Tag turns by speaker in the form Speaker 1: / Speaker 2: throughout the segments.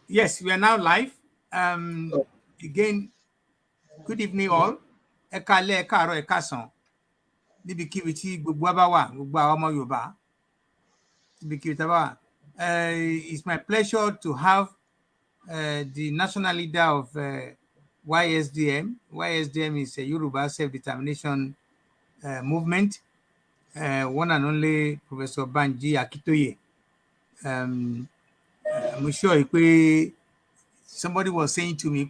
Speaker 1: Yes, we are now live. Again, good evening all. Ẹ káalẹ́, ẹ káàárọ̀, ẹ káàsán. Níbikíbi tí gbogbo wa bá wà, gbogbo àwọn ọmọ Yorùbá. Níbikíbi tí a bá wà. It's my pleasure to have the national leader of YSDM. YSDM is a Yoruba self-determination movement. One and only Professor Banji Akintoye. I'm sure somebody was saying to me,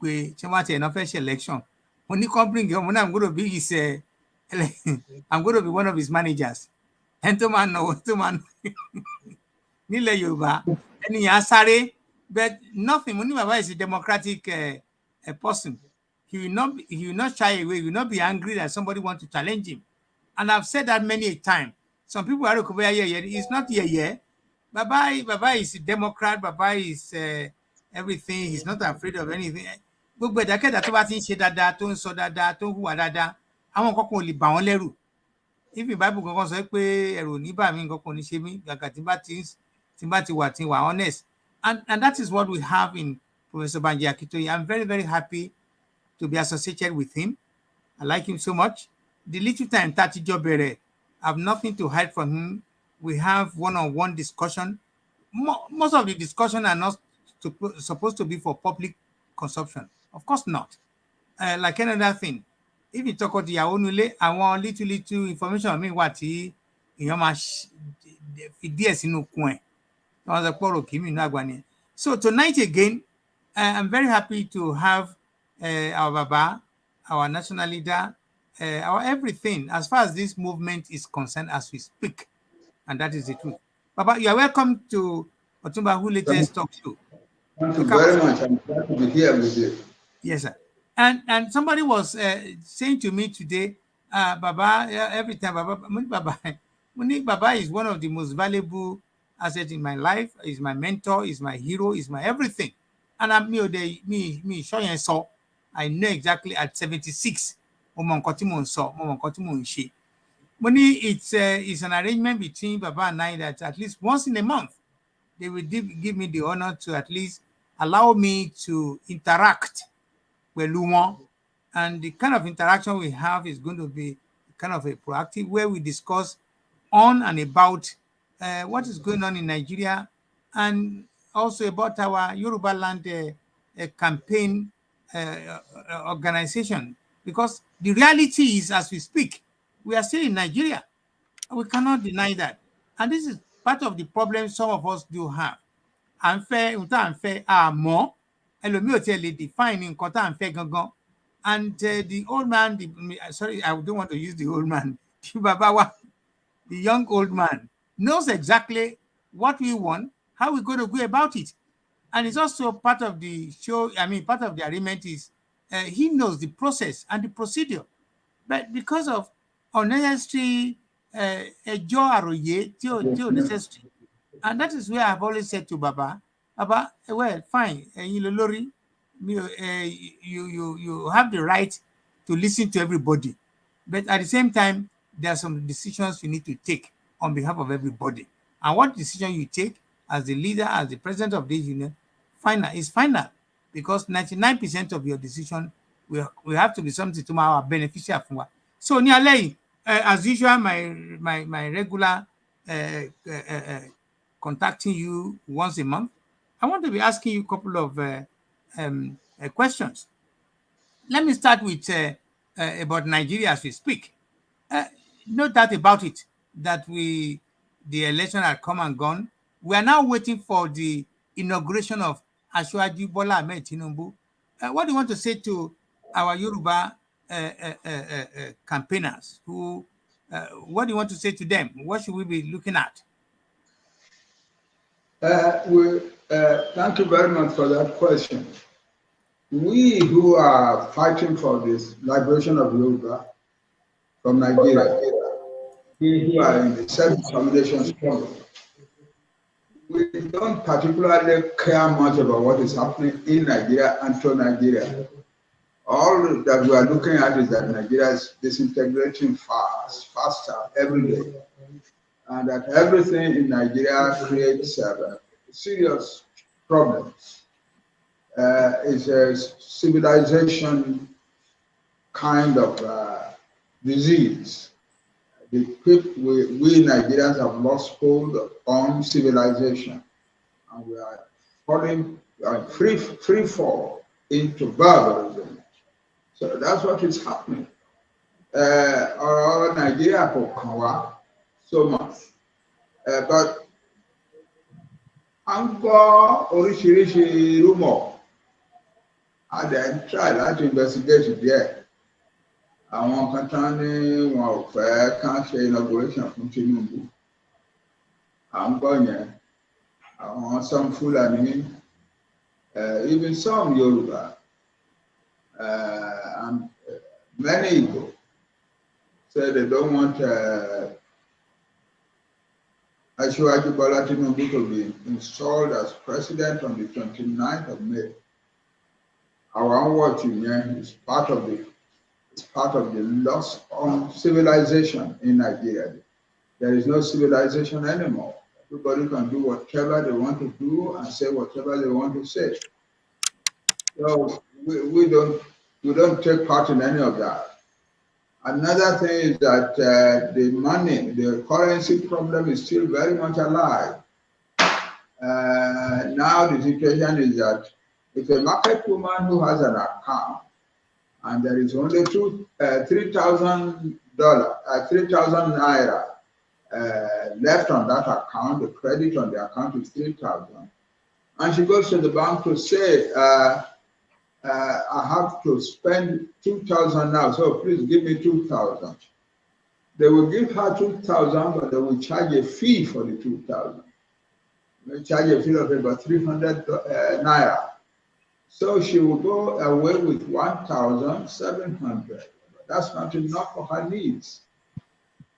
Speaker 1: election. When you come bring him, I'm going to be his, I'm going to be one of his managers. And to man, Nile Yoruba, and but nothing. When Baba is a democratic a person, he will not shy away. He will not be angry that somebody wants to challenge him. And I've said that many a time. Some people are it's not here. Baba is a Democrat. Baba is everything. He's not afraid of anything. Gbogbo ẹ̀dákẹ́dá tó bá ti ń ṣe dáadáa, tó ń sọ dáadáa, tó ń hùwà dáadáa, àwọn nǹkan kan ò lè bà wọ́n lẹ́rù. If the Bible kankan sọ pé ẹ̀rù ò ní bà mí, nǹkan kan ò ní ṣe mí, gàgà tí bá ti wà honest. And that is what we have in Professor Banji Akintoye. I'm very, very happy to be associated with him. I like him so much. The little time Tati Jobere, I have nothing to hide from him. We have one-on-one discussion. Most of the discussion are not supposed to be for public consumption. Of course not. Like another thing, if you talk about the Yaonule, I want little information. I mean, what he, so tonight again, I'm very happy to have our Baba, our national leader, our everything as far as this movement is concerned as we speak. And that is the truth. Baba, you are welcome to Otumba Who Latest Talk Show.
Speaker 2: Thank you very much. I'm glad to be here with you.
Speaker 1: Yes, sir. And somebody was saying to me today, Baba, every time, Baba is one of the most valuable assets in my life. He's my mentor, he's my hero, he's my everything. And I'm me, showing so I know exactly at 76. It's an arrangement between Baba and I that at least once in a month, they will give me the honor to at least allow me to interact with Lumo. And the kind of interaction we have is going to be kind of a proactive, where we discuss on and about what is going on in Nigeria, and also about our Yoruba land campaign organization. Because the reality is, as we speak, we are still in Nigeria. We cannot deny that. And this is part of the problem some of us do have. Unfair, more. Define in gangan. And the old man, sorry, I don't want to use the old man. The young old man knows exactly what we want, how we're going to go about it. And it's also part of the show, part of the agreement is he knows the process and the procedure. But because of unnecessary necessary, and that is where I've always said to Baba, well, fine, you have the right to listen to everybody, but at the same time, there are some decisions you need to take on behalf of everybody. And what decision you take as the leader, as the president of this union, is final, because 99% of your decision will have to be something to our beneficial. So, as usual, my regular contacting you once a month, I want to be asking you a couple of questions. Let me start with about Nigeria as we speak. No doubt about it that the election had come and gone. We are now waiting for the inauguration of Asiwaju Bola Ahmed Tinubu. What do you want to say to our Yoruba campaigners? What do you want to say to them? What should we be looking at?
Speaker 2: Thank you very much for that question. We who are fighting for this liberation of Yoruba from Nigeria, we who are in the self-determination struggle, we don't particularly care much about what is happening in Nigeria and to Nigeria. All that we are looking at is that Nigeria is disintegrating faster every day, and that everything in Nigeria creates serious problems. It's a civilization kind of disease. The people, we Nigerians have lost hold on civilization, and we are falling free fall into barbarism. So that's what is happening. Our Nigeria so much, but I'm oríṣiríṣi rumor. I then try to investigate there. Àwọn kan tán ní wọn ò fẹ́ kán ṣe inauguration fún Tinubu. À ń gbọ́ yẹn. Àwọn some Fulani, even some Yoruba, and many Igbo say they don't want Asiwaju Bola Tinubu to be installed as president on the 29th of May. Our watching is part of the loss of civilization in Nigeria. There is no civilization anymore. Everybody can do whatever they want to do and say whatever they want to say. So we don't take part in any of that. Another thing is that the currency problem is still very much alive. Now the situation is that if a market woman who has an account and there is only $3,000, 3,000 naira left on that account, the credit on the account is 3,000, and she goes to the bank to say, I have to spend 2,000 now, so please give me 2,000. They will give her 2,000, but they will charge a fee for the 2,000. They charge a fee of about 300 naira. So she will go away with 1,700. That's not enough for her needs.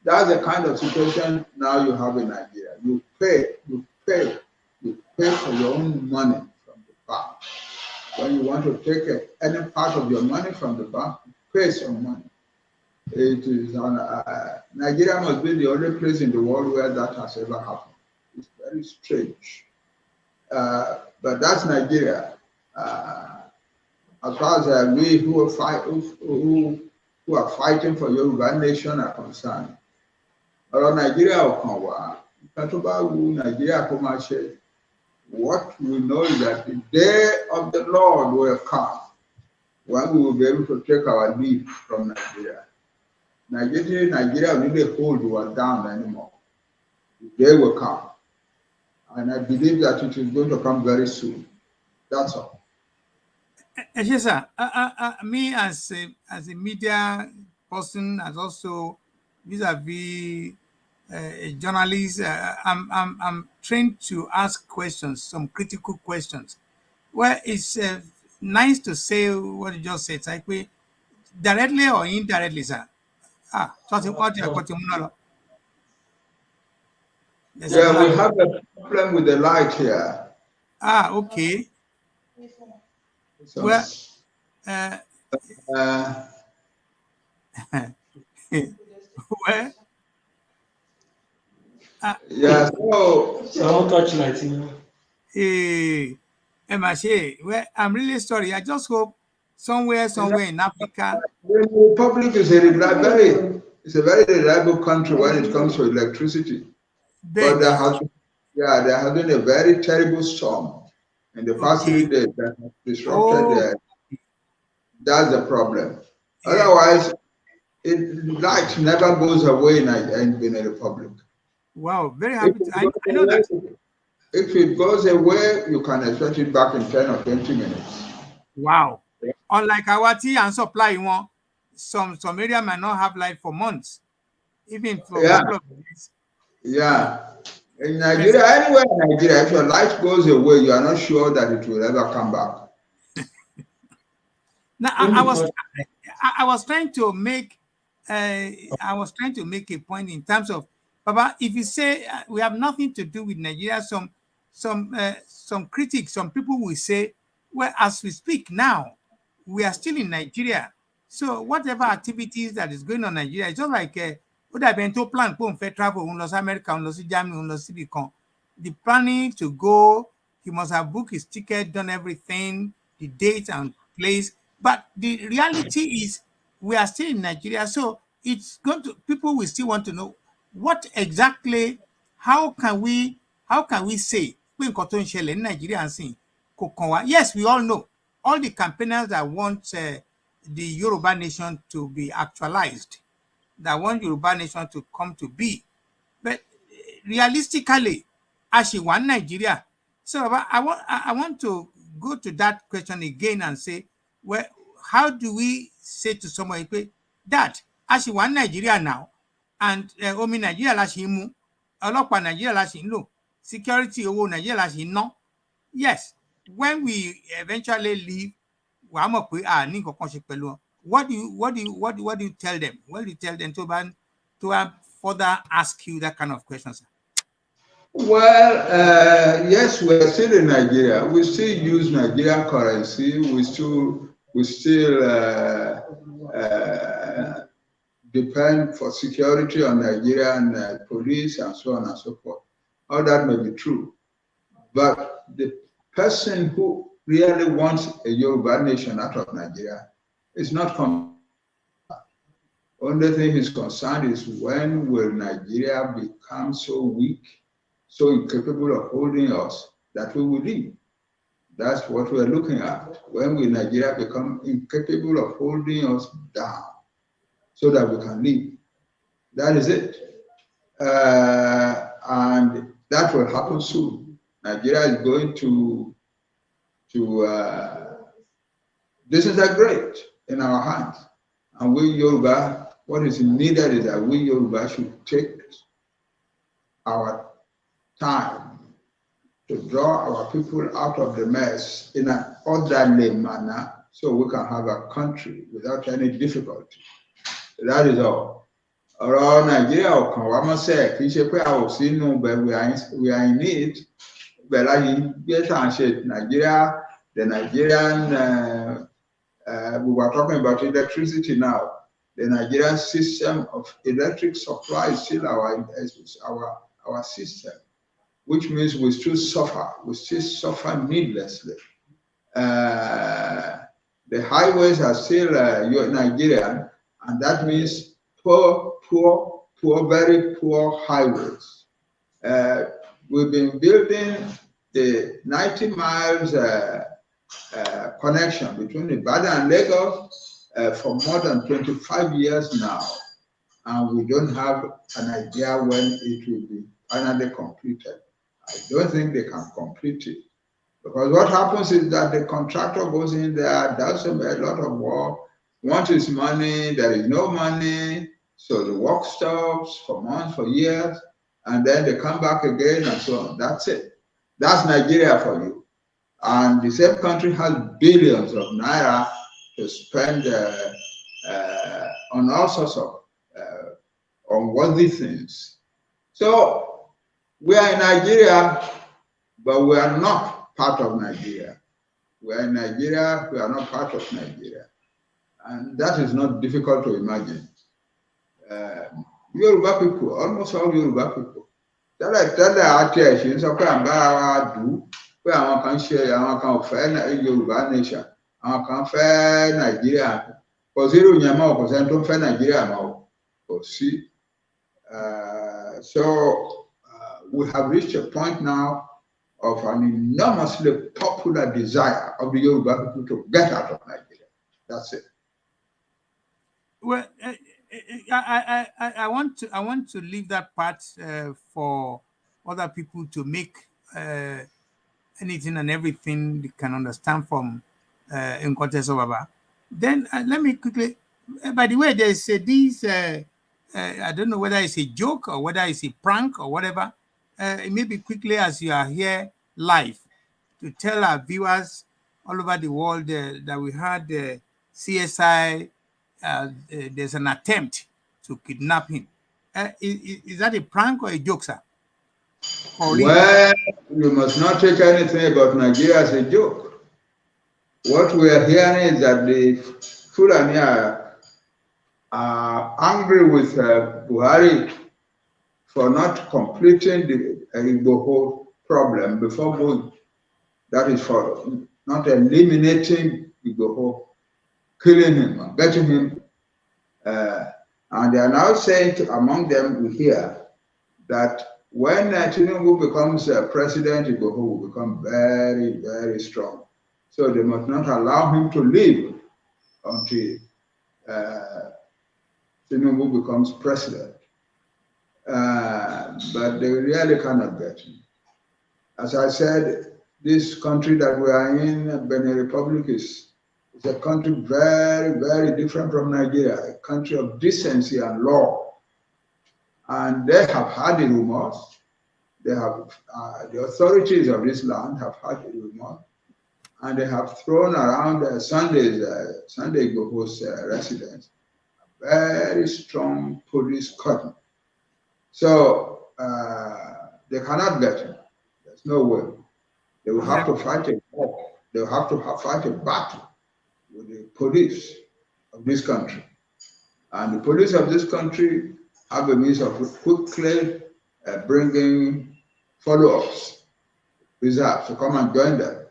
Speaker 2: That's the kind of situation now you have in Nigeria. You pay for your own money from the bank. When you want to take any part of your money from the bank, pay some money. It is Nigeria must be the only place in the world where that has ever happened. It's very strange. But that's Nigeria. As far as we who are fighting for Yoruba nation are concerned, Nigeria Nigeria what we know is that the day of the Lord will come when we will be able to take our leave from Nigeria. Nigeria will not hold us down anymore. The day will come. And I believe that it is going to come very soon. That's all.
Speaker 1: Yes, sir. Me as a media person, as also vis-a-vis a journalist, I'm trained to ask questions, some critical questions. Well, it's nice to say what you just said, like we directly or indirectly, sir.
Speaker 2: Yeah, we have a problem with the light here.
Speaker 1: Okay.
Speaker 2: So,
Speaker 1: well, well,
Speaker 2: yeah, so
Speaker 3: I won't touch lighting.
Speaker 1: Well, I'm really sorry. I just hope somewhere in Africa.
Speaker 2: The Republic is a very reliable country when it comes to electricity. But there has been a very terrible storm in the past 3 days that has disrupted. That's the problem. Yeah. Otherwise, light never goes away in Benin Republic.
Speaker 1: Wow, very happy. I know that.
Speaker 2: If it goes away, you can expect it back in 10 or 20 minutes.
Speaker 1: Wow. Yeah. Unlike our tea and supply one, some area might not have light for months, even for a couple of days.
Speaker 2: Yeah. In Nigeria, anywhere in Nigeria, if your light goes away, you are not sure that it will ever come back.
Speaker 1: Now, I was trying to make a point in terms of, Baba, if you say we have nothing to do with Nigeria, some critics, some people will say, well, as we speak now, we are still in Nigeria. So whatever activities that is going on in Nigeria, it's just like would have been to plan for travel, America, Germany, the planning to go, He must have booked his ticket, done everything, the date and place. But the reality is we are still in Nigeria. So it's going to, people will still want to know what exactly, how can we say, in Nigeria and saying, yes, we all know all the campaigners that want the Yoruba nation to be actualized, that want Yoruba nation to come to be. But realistically, as she won Nigeria, so I want to go to that question again and say, well, how do we say to someone that as she won Nigeria now, and Omi Nigeria la ṣì ń mú, ọlọ́pàá Nigeria la ṣì ń lò, security owó Nigeria la ṣì ń ná. Yes, when we eventually leave, wàá mọ̀ pé a ní nǹkan kan ṣe pẹ̀lú wọn. What do you tell them? What do you tell them to further ask you that kind of questions?
Speaker 2: Well, yes, we're still in Nigeria. We still use Nigerian currency. We still depend for security on Nigerian police and so on and so forth. All that may be true. But the person who really wants a Yoruba nation out of Nigeria is not concerned. Only thing he's concerned is when will Nigeria become so weak, so incapable of holding us that we will leave. That's what we're looking at. When will Nigeria become incapable of holding us down so that we can leave? That is it. And that will happen soon. Nigeria is going to disintegrate in our hands. And we Yoruba, what is needed is that we Yoruba should take our time to draw our people out of the mess in an orderly manner so we can have a country without any difficulty. That is all. Ọ̀rọ̀ Nàìjíríà ọ̀kan wa mọ́ sẹ́ẹ̀ kì í ṣe pé a ò sínú but we are in it. But like Nigeria, the Nigerian, we were talking about electricity now. The Nigerian system of electric supply is still our system, which means we still suffer needlessly. The highways are still Nigerian, and that means very poor highways. We've been building the 90 miles connection between Ibadan and Lagos for more than 25 years now, and we don't have an idea when it will be finally completed. I don't think they can complete it, because what happens is that the contractor goes in there, does a lot of work, wants his money, there is no money, so the work stops for months, for years, and then they come back again and so on. That's it. That's Nigeria for you. And the same country has billions of naira to spend on all sorts of unworthy things. So we are in Nigeria, but we are not part of Nigeria. We are in Nigeria, we are not part of Nigeria. And that is not difficult to imagine. Yoruba people, almost all Yoruba people, tẹ́lẹ̀ àti ẹ̀sìn sọ pé àǹbára wa dù ú pé àwọn kan ò fẹ́ Yorùbá nation, àwọn kan fẹ́ Nàìjíríà. Kò sí irú yẹn mọ́, kò sẹ́ni tó ń fẹ́ Nàìjíríà mọ́, kò sí. So we have reached a point now of an enormously popular desire of the Yoruba people to get out of Nigeria. That's it.
Speaker 1: Well, I want to leave that part for other people to make anything and everything they can understand from in context of Baba. Then let me quickly. By the way, there's these. I don't know whether it's a joke or whether it's a prank or whatever. Maybe quickly, as you are here live, to tell our viewers all over the world that we had CSI. There's an attempt to kidnap him. Is that a prank or a joke, sir?
Speaker 2: Well, you must not take anything about Nigeria as a joke. What we are hearing is that the Fulani are angry with Buhari for not completing the Igbo problem before going. That is for not eliminating Igboho, killing him, and getting him. And they are now saying among them, we hear that when Tinubu becomes president, Igboho will become very, very strong. So they must not allow him to leave until Tinubu becomes president. But they really cannot get him. As I said, this country that we are in, Benin Republic, is a country very, very different from Nigeria, a country of decency and law. And they have had the rumors. They have the authorities of this land have had the rumors, and they have thrown around Sunday Igboho's residence a very strong police cordon. So they cannot get him. There's no way. They will have to fight a war. They will have to fight a battle with the police of this country. And the police of this country have a means of quickly bringing follow-ups, reserves to come and join them,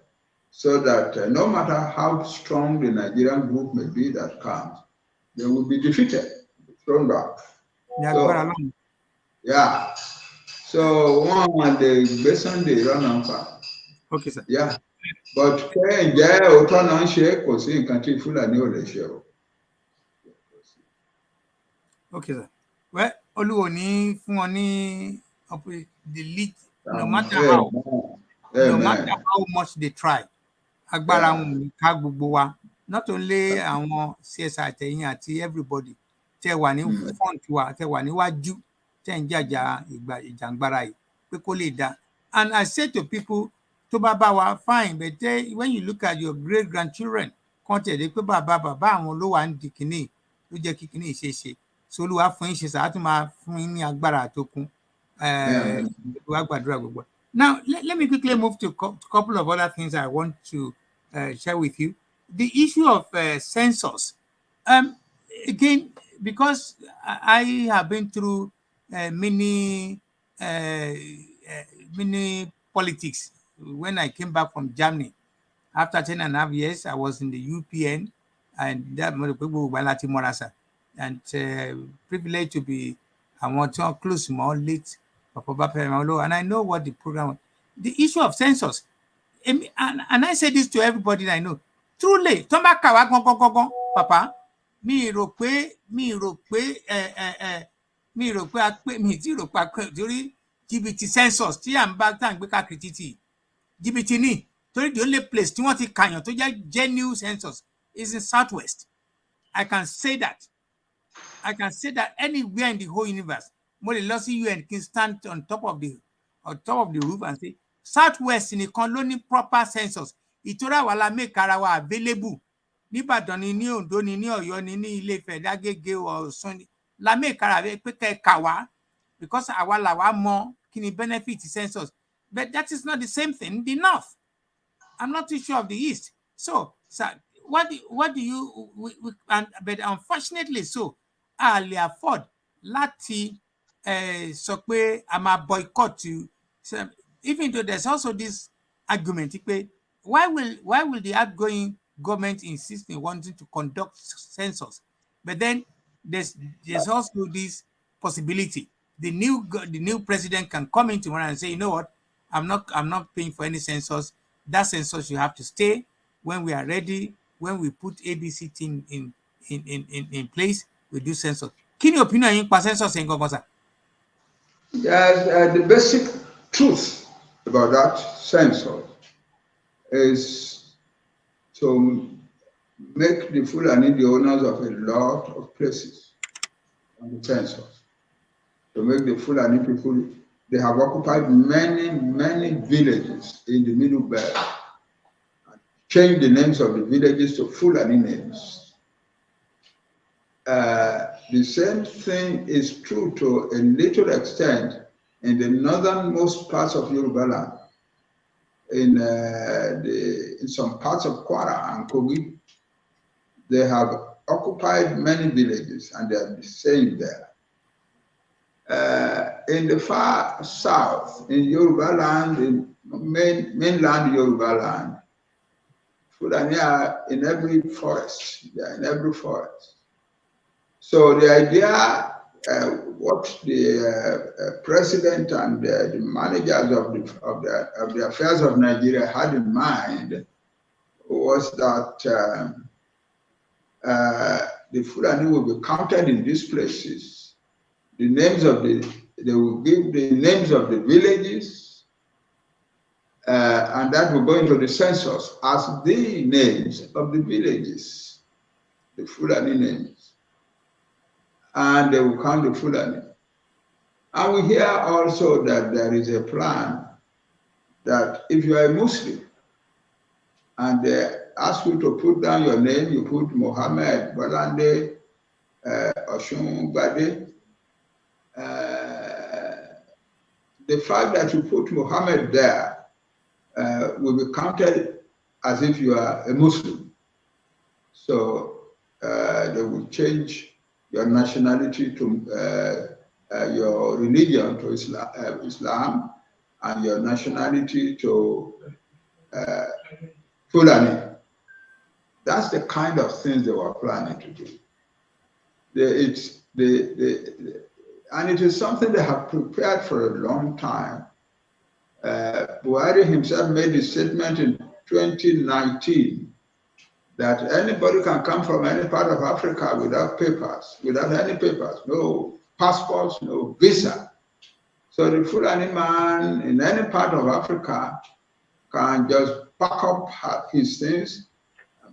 Speaker 2: so that no matter how strong the Nigerian group may be that comes, they will be defeated, thrown back. So, yeah. So one day, based on the run on.
Speaker 1: Okay, sir.
Speaker 2: Yeah. But
Speaker 1: okay, sir. Well, Oluwoni Funoni the lead, no matter how much they try, agbára wọn ká gbogbo wa, not only àwọn CSI àtẹ̀yìn àti everybody tẹ́ wà ní front wa, tẹ́ wà níwájú, tẹ́ ń jàjà ìjàngbara yìí pé kó lè dá. And I say to people, tó bá bá wa fine, but when you look at your great grandchildren, kàn tẹ̀lé pé bàbá àwọn ló wà ń di kìíní ló jẹ́ kí kìíní ṣe ṣe. So Olúwa fún yín ṣe sá, á tún máa fún yín ní agbára tó kún. Olúwa gbàdúrà gbogbo. Now, let me quickly move to a couple of other things I want to share with you. The issue of census. Again, because I have been through many politics. When I came back from Germany, after 10.5 years, I was in the UPN, and that and privileged to be close, more late, and I know what the program. The issue of census, and I say this to everybody that I know. Truly, Papa, mi rò pé jìbìtì census tí à ń bá tá à ń gbé káàkiri títì jìbìtì ní torí the only place tí wọ́n ti kàyàn tó jẹ́ genuine census is in Southwest. I can say that anywhere in the whole universe. Mo lè lọ sí UN can stand on top of the roof and say Southwest nìkan ló ní proper census. Ìtura wà la make ara wa available. Níbàdàn ni, ní Oǹdó ni, ní Ọ̀yọ́ ni, ní Ilé-Ifẹ̀, l'Ágége, Ọ̀ṣun ni, la make ara pé kẹ́ kà wá, because àwa làwa mọ kí ni benefit census. But that is not the same thing in the North. I'm not too sure of the East. So what do you but unfortunately so a lè afford láti sọ pé a máa boycott you. So, even though there's also this argument pé why will the outgoing government insist in wanting to conduct census, but then there's also this possibility the new president can come in tomorrow and say, you know what, I'm not paying for any census. That census you have to stay. When we are ready, when we put ABC team in place, we do census. Kí ni opinion yín pa census yẹn gangan sir?
Speaker 2: Yes, the basic truth about that census is to make the Fulani the owners of a lot of places on the census. To make the Fulani people, they have occupied many villages in the Middle Belt, and changed the names of the villages to Fulani names. The same thing is true to a little extent in the northernmost parts of Yoruba land. In some parts of Kwara and Kogi, they have occupied many villages and they are staying there. in the far south, in Yoruba land, in mainland Yoruba land, Fulani are in every forest. They are in every forest. So the idea, what the president and the managers of the affairs of Nigeria had in mind was that the Fulani will be counted in these places. The names of they will give the names of the villages, and that will go into the census as the names of the villages, the Fulani names. And they will count the Fulani. And we hear also that there is a plan that if you are a Muslim and they ask you to put down your name, you put Mohammed, Balande, Oshun Bade. The fact that you put Mohammed there will be counted as if you are a Muslim. So they will change your nationality to your religion to Islam and your nationality to Fulani. That's the kind of things they were planning to do. And it is something they have prepared for a long time. Buhari himself made a statement in 2019 that anybody can come from any part of Africa without papers, without any papers, no passports, no visa. So the Fulani man in any part of Africa can just pack up his things,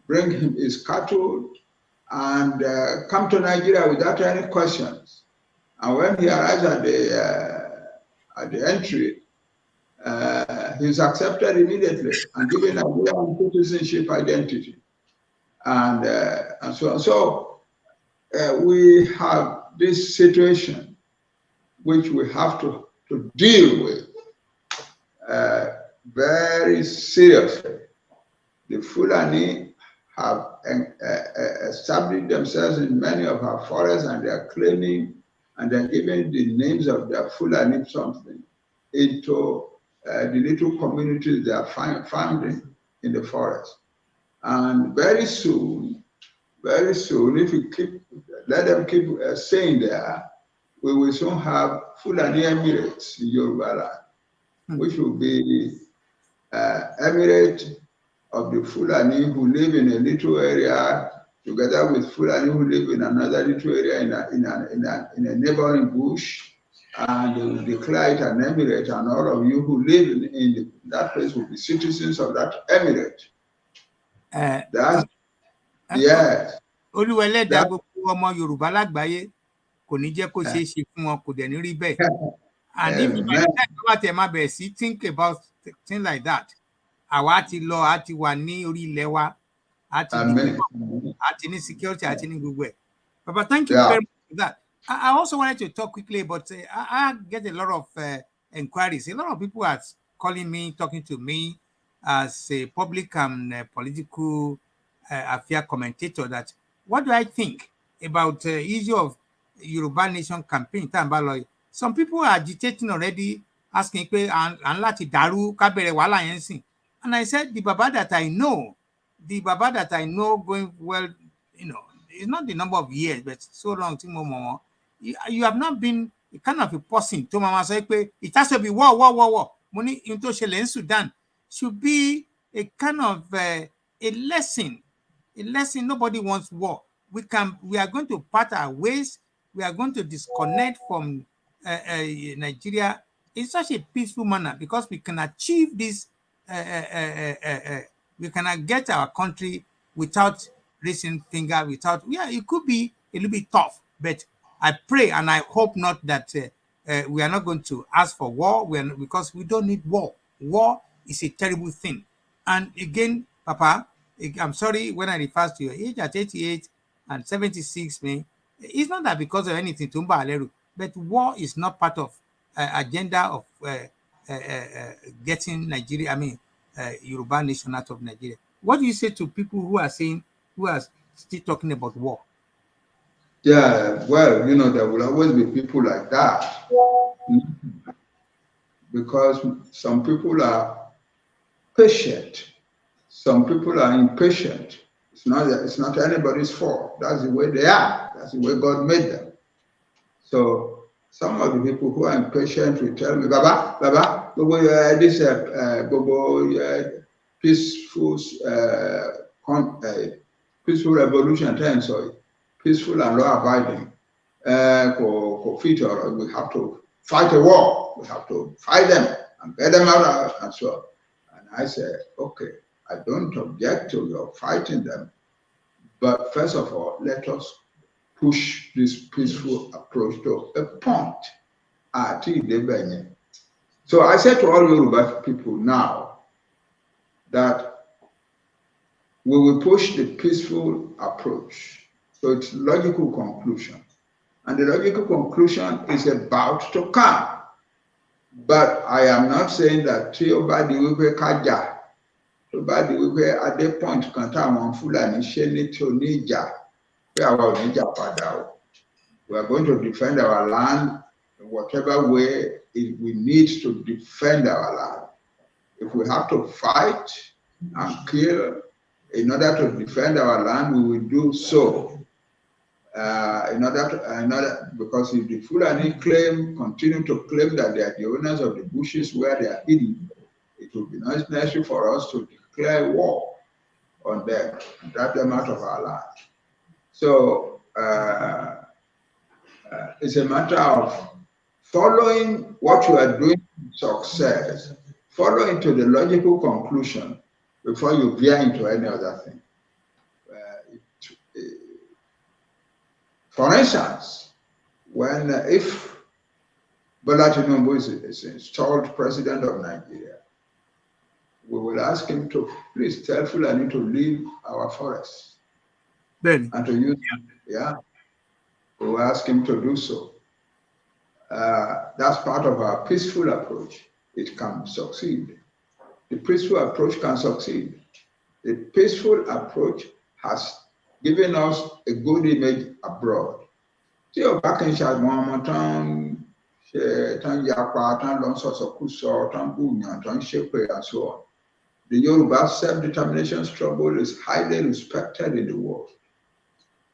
Speaker 2: bring him his cattle, and come to Nigeria without any questions. And when he arrives at the entry, he's accepted immediately and given a real citizenship identity, and so on. So we have this situation which we have to deal with very seriously. The Fulani have established themselves in many of our forests, and they are claiming and they're giving the names of their Fulani something into the little communities they are founding in the forest. And very soon, if we let them keep staying there, we will soon have Fulani Emirates in Yoruba land, which will be emirate of the Fulani who live in a little area together with Fulani who live in another little area in a neighboring bush, and they will declare it an emirate, and all of you who live in that place will be citizens of that emirate. That's yes.
Speaker 1: Olúwẹlẹ́dàá gbogbo ọmọ Yorùbá lágbàáyé kò ní jẹ́ kó ṣeé ṣe fún wọn, kò dẹ̀ ní rí bẹ́ẹ̀. And if by the time wọ́n ti ẹ̀ máa bẹ̀rẹ̀ sí think about things like that, àwa ti lọ, a ti wà ní orí ilẹ̀ wa, a ti ní security, a ti ní gbogbo ẹ̀. Papa, thank you very much for that. I also wanted to talk quickly, but I get a lot of inquiries. A lot of people are calling me, talking to me as a public and political affair commentator, that what do I think about the issue of Yoruba Nation campaign? Some people are agitating already, asking, and I said, the Baba that I know going well, it's not the number of years, but so long, you have not been a kind of a person to Mama say, it has to be war. Money into in Sudan should be a kind of a lesson. Nobody wants war. We are going to part our ways. We are going to disconnect from Nigeria in such a peaceful manner, because we can achieve this. We cannot get our country without raising finger. It could be a little bit tough, but I pray and I hope not that we are not going to ask for war. Because we don't need war. War is a terrible thing. And again, Papa, I'm sorry when I refer to your age at 88 and 76, it's not that because of anything, but war is not part of agenda of getting Nigeria, Yoruba Nation out of Nigeria. What do you say to people who are still talking about war?
Speaker 2: Yeah, well, you know, there will always be people like that because some people are patient, some people are impatient. It's not anybody's fault. That's the way they are. That's the way God made them. So some of the people who are impatient will tell me, Baba, this peaceful, peaceful revolution time, sorry, peaceful and law abiding. We have to fight a war. We have to fight them and get them out and so on. And I said, okay, I don't object to your fighting them, but first of all, let us push this peaceful approach to a point. So I said to all Yoruba people now that we will push the peaceful approach to its logical conclusion. And the logical conclusion is about to come. But I am not saying that tí ó bá di wípé ká jà, tó bá di wípé adé point kan táwọn Fúlàní ṣe ní tí ò ní ìjà, pé àwa ò ní jà padà o. We are going to defend our land in whatever way we need to defend our land. If we have to fight and kill in order to defend our land, we will do so. Because if the Fulani continue to claim that they are the owners of the bushes where they are hidden, it will be necessary for us to declare war on them and drive them out of our land. So it's a matter of following what you are doing with success, following to the logical conclusion before you veer into any other thing. For instance, if Bola Tinubu is installed president of Nigeria, we will ask him to please tell Fulani to leave our forests and to use we will ask him to do so. That's part of our peaceful approach. It can succeed. The peaceful approach can succeed. The peaceful approach has given us a good image abroad. Tí o bá kí n ṣàgbọ́n ọmọ tán yapa, tán lọ sọ̀sọ̀kúsọ, tán búyàn, tán ṣépè and so on. The Yoruba self-determination struggle is highly respected in the world.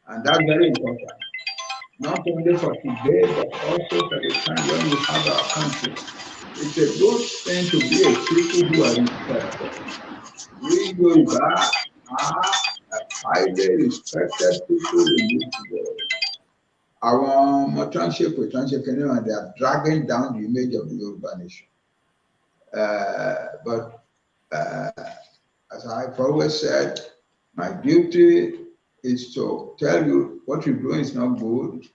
Speaker 2: And that's very important. Not only for today, but also for the time when we have our country. It's a good thing to be a people who are respected. We Yoruba are highly respected people in this world. Àwọn ọmọ tán ṣépè tán ṣe kínní wọn, they are dragging down the image of the Yoruba nation. But as I've always said, my duty is to tell you what you're doing is not good,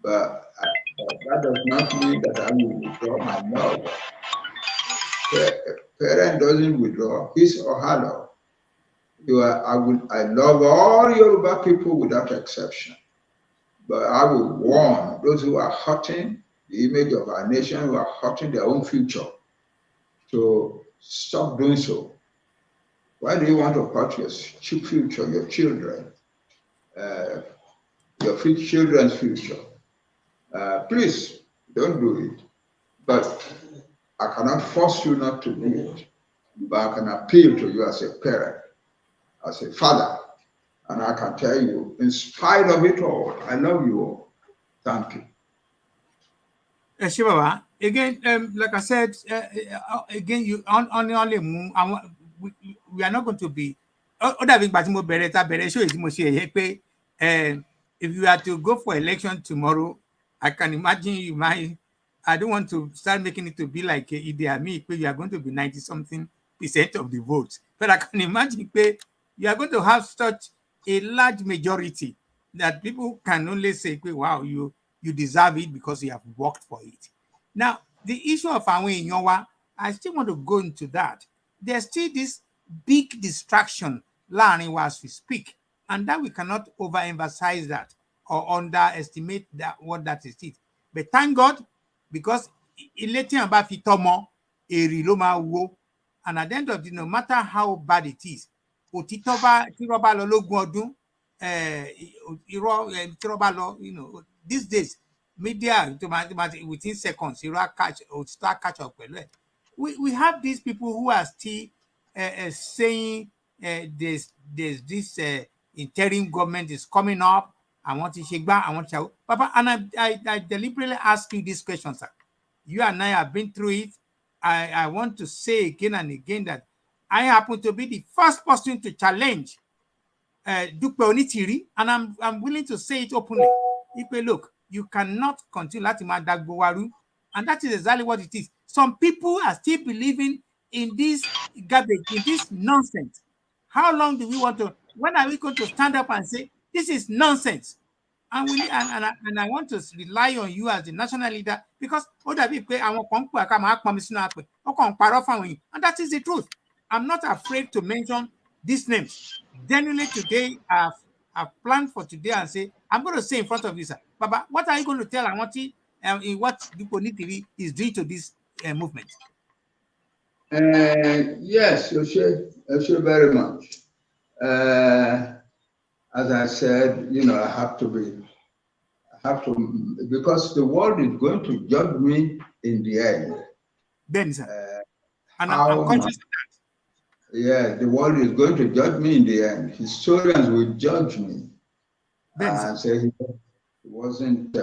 Speaker 2: but that does not mean that I will withdraw my love. Parent doesn't withdraw his or her love. I love all Yoruba people without exception, but I will warn those who are hurting the image of our nation, who are hurting their own future, to stop doing so. Why do you want to hurt your future, your children, your children's future? Please don't do it. But I cannot force you not to do it. But I can appeal to you as a parent, as a father, and I can tell you, in spite of it all, I love you all. Thank you.
Speaker 1: Baba, again, like I said, again, you only we are not going to be. If you are to go for election tomorrow, I can imagine you might. I don't want to start making it to be like Idi Amin, you are going to be 90-something% of the votes. But I can imagine you are going to have such a large majority that people can only say, wow, you deserve it because you have worked for it. Now, the issue of Awe Inyowa, I still want to go into that. There's still this big distraction as we speak, and that we cannot overemphasize that or underestimate what that is it. But thank God, because and at the end of the day, no matter how bad it is, you know, these days, media within seconds, catch up. We have these people who are still saying there's this interim government is coming up. I want to shake back. I want to, Papa, and I deliberately ask you this question, sir. You and I have been through it. I want to say again and again that I happen to be the first person to challenge Dupe Onitiri, and I'm willing to say it openly. Look, you cannot continue Lati Madagbowaru, and that is exactly what it is. Some people are still believing in this garbage, in this nonsense. How long do we want to? When are we going to stand up and say this is nonsense? And I want to rely on you as the national leader, because and that is the truth. I'm not afraid to mention these names. Genuinely today, I've planned for today and say, I'm going to say in front of you, sir, Baba, what are you going to tell Awanti in what Duponitiri is doing to this movement?
Speaker 2: Yes, you should very much. As I said, you know, I have to, because the world is going to judge me in the end.
Speaker 1: Then, sir, and I'm conscious of that.
Speaker 2: Yeah, the world is going to judge me in the end. Historians will judge me and say he wasn't.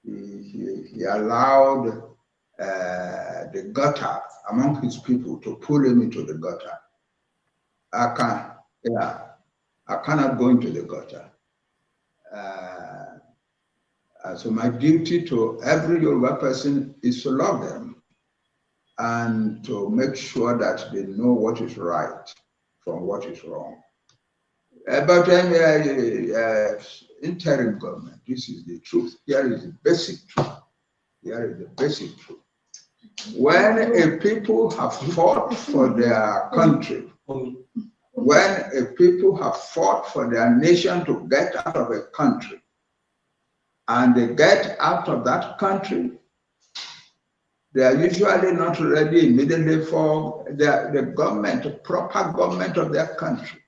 Speaker 2: He allowed the gutter among his people to pull him into the gutter. I cannot go into the gutter. So my duty to every Yoruba person is to love them and to make sure that they know what is right from what is wrong. But interim government, this is the truth. Here is the basic truth. Here is the basic truth. When a people have fought for their country, when a people have fought for their nation to get out of a country, and they get out of that country, they are usually not ready immediately for the government, the proper government of their country.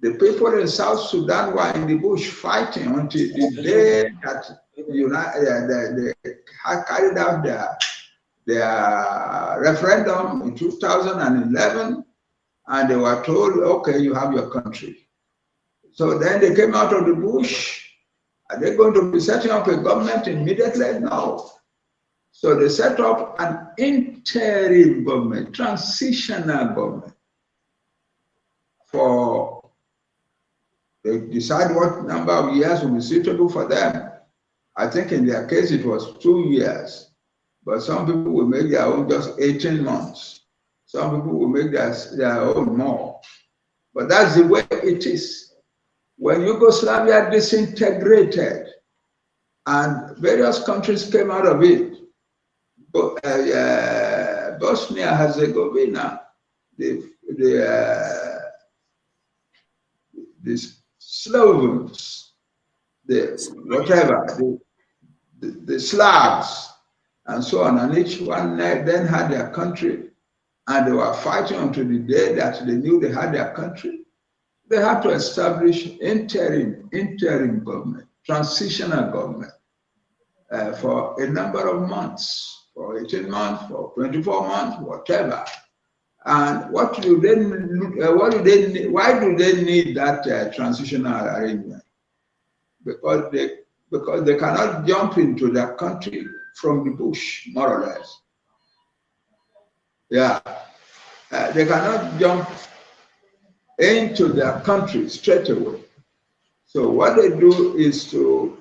Speaker 2: The people in South Sudan were in the bush fighting until the day that they carried out their referendum in 2011, and they were told, okay, you have your country. So then they came out of the bush. Are they going to be setting up a government immediately? No. So they set up an interim government, transitional government. They decide what number of years will be suitable for them. I think in their case it was 2 years, but some people will make their own just 18 months. Some people will make their own more. But that's the way it is. When Yugoslavia disintegrated and various countries came out of it, Bosnia-Herzegovina, the Slovens, the Slavs, and so on, and each one then had their country, and they were fighting until the day that they knew they had their country. They had to establish interim government, transitional government, for a number of months, for 18 months, for 24 months, whatever. And why do they need that transitional arrangement? Because they cannot jump into their country from the bush, more or less. Yeah, they cannot jump into their country straight away. So what they do is to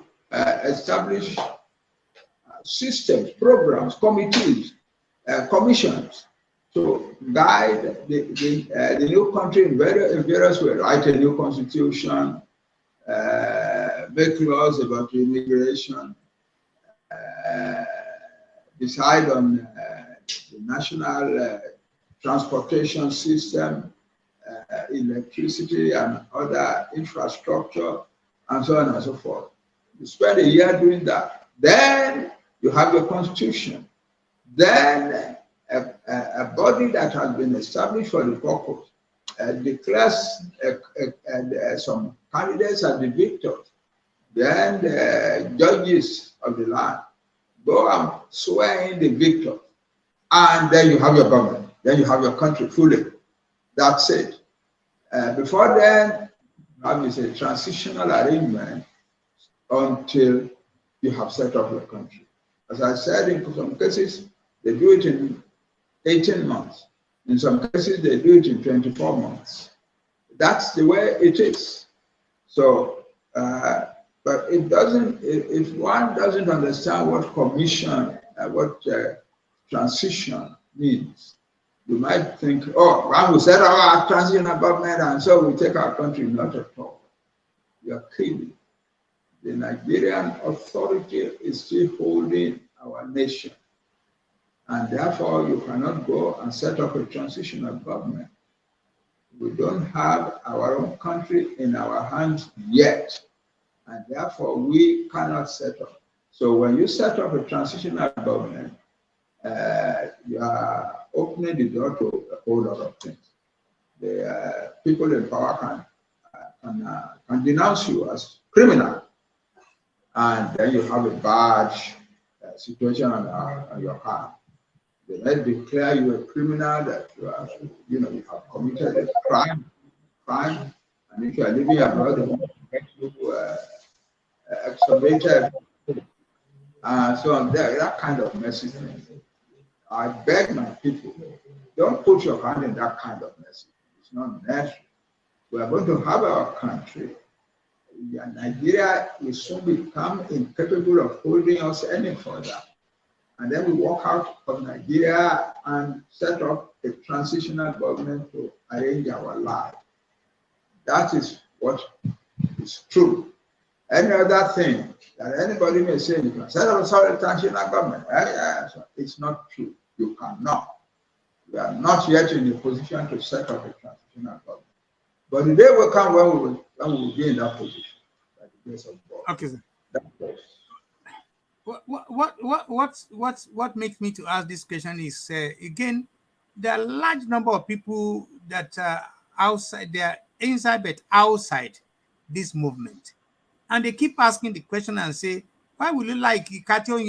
Speaker 2: establish systems, programs, committees, commissions to guide the new country in various ways. Write a new constitution, make laws about immigration, decide on the national transportation system, electricity and other infrastructure, and so on and so forth. You spend a year doing that. Then you have your constitution. Then a body that has been established for the purpose declares some candidates as the victors, then the judges of the land go and swear in the victor, and then you have your government, then you have your country fully. That's it. Before then, it's a transitional arrangement until you have set up your country. As I said, in some cases, they do it in 18 months. In some cases, they do it in 24 months. That's the way it is. So, but it doesn't, if one doesn't understand what commission, what transition means, you might think, oh, one will set up our transitional government and so we take our country. Not at all. You are kidding. The Nigerian authority is still holding our nation. And therefore, you cannot go and set up a transitional government. We don't have our own country in our hands yet. And therefore, we cannot set up. So when you set up a transitional government, you are opening the door to a whole lot of things. The people in power can denounce you as criminal, and then you have a bad situation on your hand. They might declare you a criminal, that you have committed a crime, and if you are living abroad, they want to get you exonerated, so on. That kind of message. I beg my people, don't put your hand in that kind of message. It's not necessary. We are going to have our country. Nigeria will soon become incapable of holding us any further. And then we walk out of Nigeria and set up a transitional government to arrange our life. That is what is true. Any other thing that anybody may say, you can set up a transitional government. It's not true. You cannot. We are not yet in a position to set up a transitional government. But the day will come when we will be in that position, by the grace of God.
Speaker 1: Okay, sir. What makes me to ask this question is again, there are a large number of people that are outside, they are inside but outside this movement, and they keep asking the question and say, why will you like why will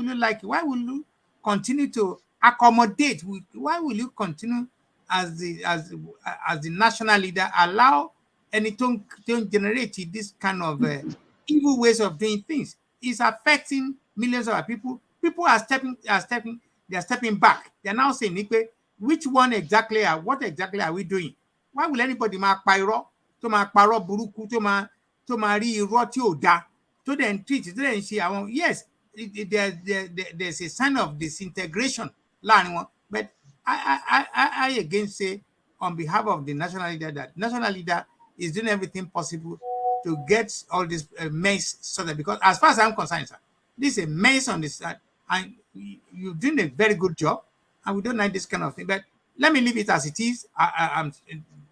Speaker 1: you like it? Why will you continue to accommodate? Why will you continue as the national leader allow any to generate this kind of evil ways of doing things? It's affecting millions of people. People are stepping back. They're now saying, what exactly are we doing? Why will anybody ma paro to ma paro buruku to ma rí irọ́ tí ò dá to then treat to then say yes, there's a sign of disintegration láàrin wọn. But I again say on behalf of the national leader that national leader is doing everything possible to get all this mess sorted, because as far as I'm concerned, sir, this is a mess on this side, and you're doing a very good job, and we don't like this kind of thing. But let me leave it as it is.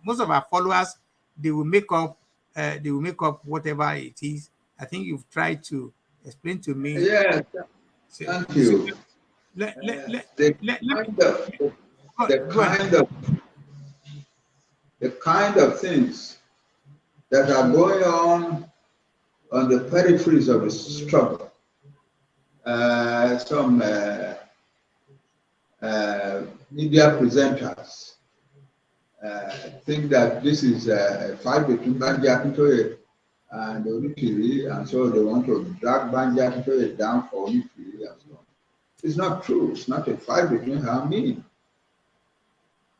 Speaker 1: Most of our followers, they will make up whatever it is. I think you've tried to explain to me.
Speaker 2: Yeah, thank you. The kind of things that are going on the peripheries of the struggle. Some media presenters think that this is a fight between Banji Akintoye and Onitiri, and so they want to drag Banji Akintoye down for Onitiri and so on. It's not true. It's not a fight between her and me.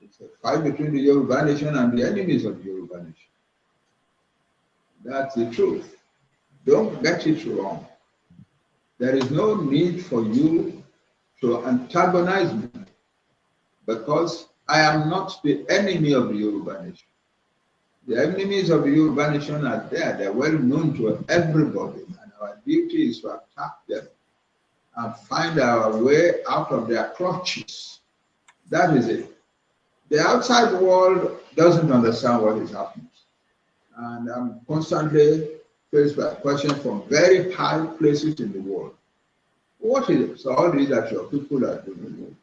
Speaker 2: It's a fight between the Yoruba nation and the enemies of the Yoruba nation. That's the truth. Don't get it wrong. There is no need for you to antagonize me, because I am not the enemy of the Yoruba nation. The enemies of the Yoruba nation are there. They're well known to everybody, and our duty is to attack them and find our way out of their clutches. That is it. The outside world doesn't understand what is happening. And I'm constantly faced by questions from very high places in the world. What is it? So all these that your people are doing.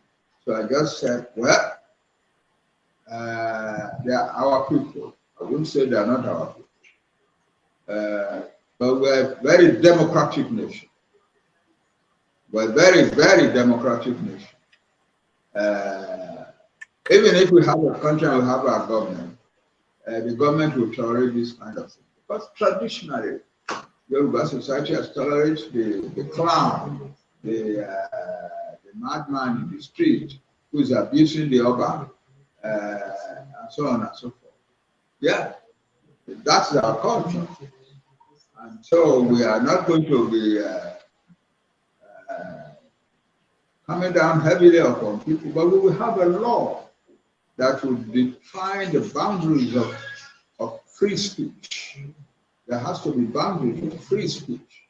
Speaker 2: So I just said, well, they are our people. I wouldn't say they are not our people. But we're a very democratic nation. We're a very, very democratic nation. Even if we have a country and we have our government, the government will tolerate this kind of thing. Because traditionally, Yoruba society has tolerated the clown, the madman in the street who is abusing the Oba, and so on and so forth. Yeah, that's our culture. And so we are not going to be coming down heavily upon people, but we will have a law that will define the boundaries of free speech. There has to be boundaries of free speech.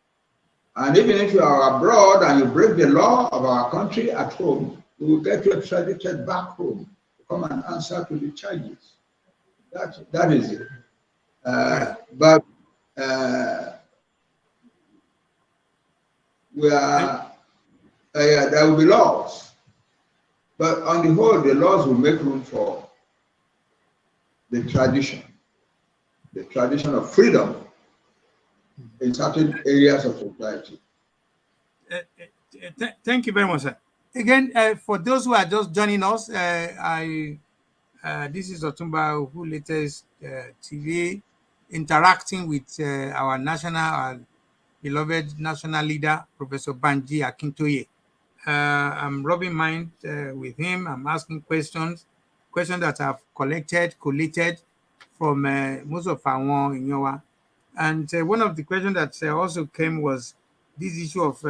Speaker 2: And even if you are abroad and you break the law of our country at home, we will get you extradited back home to come and answer to the charges. That is it. But there will be laws. But on the whole, the laws will make room for the tradition of freedom in certain areas of society.
Speaker 1: Thank you very much, sir. Again, for those who are just joining us, this is Otumba, who latest TV, interacting with our beloved national leader, Professor Banji Akintoye. I'm rubbing mind with him. I'm asking questions that I've collated from most of our Inyowa. And one of the questions that also came was this issue of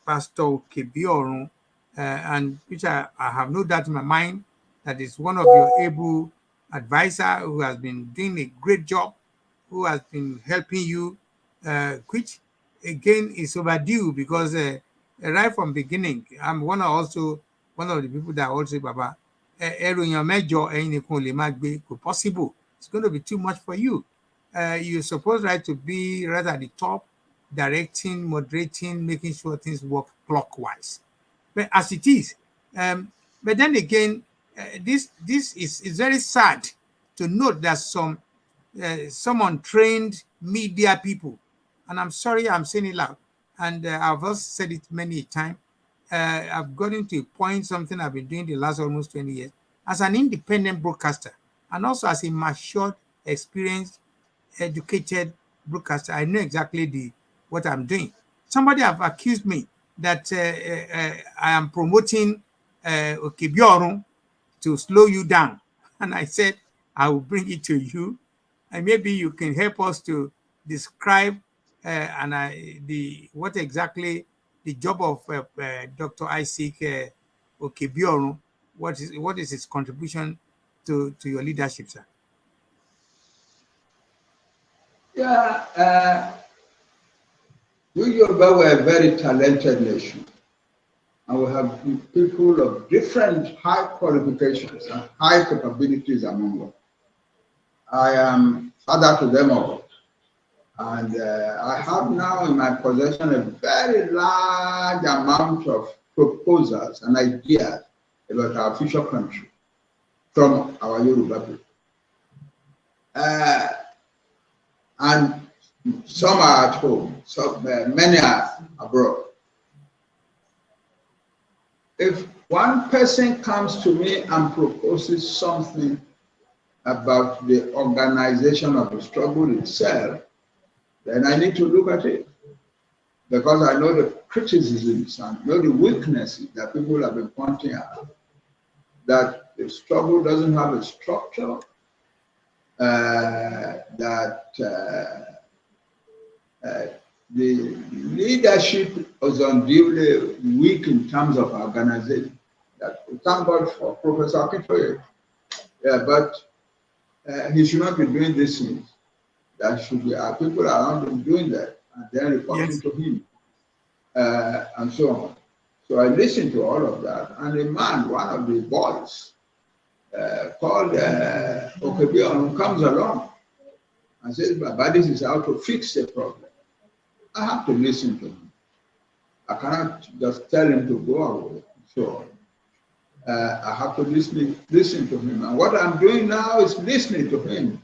Speaker 1: Pastor Kebiorun, and which I have no doubt in my mind that is one of your able advisor who has been doing a great job, who has been helping you, which again is overdue because right from beginning, I'm also one of the people that also Baba, possible. It's going to be too much for you. You're supposed to be right at the top, directing, moderating, making sure things work clockwise. But as it is, but then again, this is very sad to note that some untrained media people, and I'm sorry I'm saying it loud, and I've also said it many times. I've gotten to a point, something I've been doing the last almost 20 years as an independent broadcaster, and also as a matured, experienced, educated broadcaster. I know exactly what I'm doing. Somebody have accused me that I am promoting Okebiorun to slow you down, and I said I will bring it to you, and maybe you can help us to describe what exactly the job of Dr. Isaac Okebiorun. What is his contribution to your leadership, sir?
Speaker 2: Yeah, we Yoruba were a very talented nation, and we have people of different high qualifications and high capabilities among them. I am father to them all, and I have now in my possession a very large amount of proposals and ideas about our future country from our Yoruba people. And some are at home, many are abroad. If one person comes to me and proposes something about the organization of the struggle itself, then I need to look at it, because I know the criticisms and know the weaknesses that people have been pointing out, that the struggle doesn't have a structure, that the leadership was unduly weak in terms of organization. Thank God for Professor Akintoye, but he should not be doing these things. That should be our people around him doing that, and then reporting to him, and so on. So I listened to all of that, and a man, one of the boys, called Okebiorun, comes along and says, "But this is how to fix the problem." I have to listen to him. I cannot just tell him to go away. So I have to listen to him. And what I'm doing now is listening to him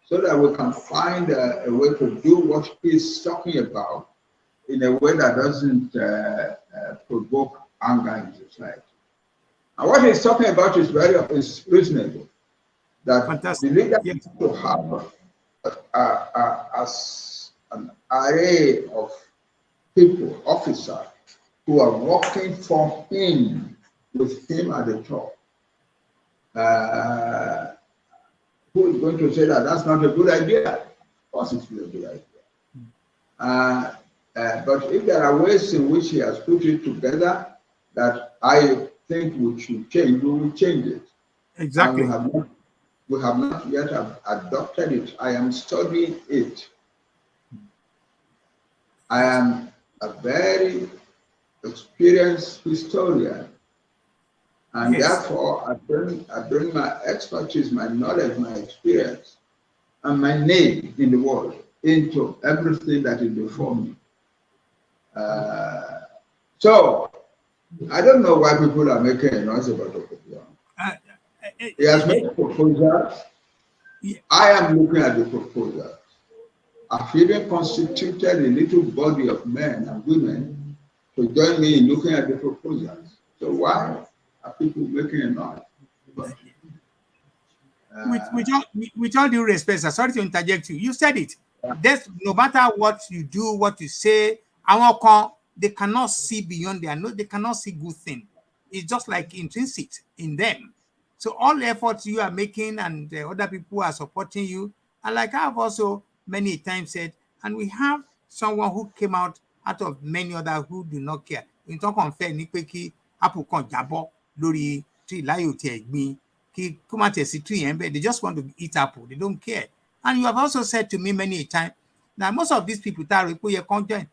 Speaker 2: so that we can find a way to do what he's talking about in a way that doesn't provoke anger in society. And what he's talking about is reasonable. That
Speaker 1: Fantastic.
Speaker 2: the leader
Speaker 1: Yes.
Speaker 2: has to have an array of people, officers, who are working for him, with him at the top. Who is going to say that that's not a good idea? Of course, it's not a good idea. But if there are ways in which he has put it together that I think we should change, we will change it.
Speaker 1: Exactly.
Speaker 2: And we have not yet adopted it. I am studying it. I am a very experienced historian, and
Speaker 1: Yes.
Speaker 2: therefore I bring my expertise, my knowledge, my experience, and my name in the world into everything that is before me. So I don't know why people are making a noise about Okobion. He has made proposals.
Speaker 1: Yeah.
Speaker 2: I am looking at the proposals. I've even constituted a little body of men and women to join me in looking at the proposals. So why are people making a noise? But,
Speaker 1: with all due respect, sir, sorry to interject you. You said it. That's no matter what you do, what you say, they cannot see beyond their nose. They cannot see good thing. It's just like intrinsic in them. So all efforts you are making and other people are supporting you. And like I've also many times said, and we have someone who came out of many others who do not care. In talk unfair, ní pé kí apple kan jábọ́ lórí tree láyò tí ẹ gbìn. They just want to eat apple. They don't care. And you have also said to me many a time that most of these people that report your content,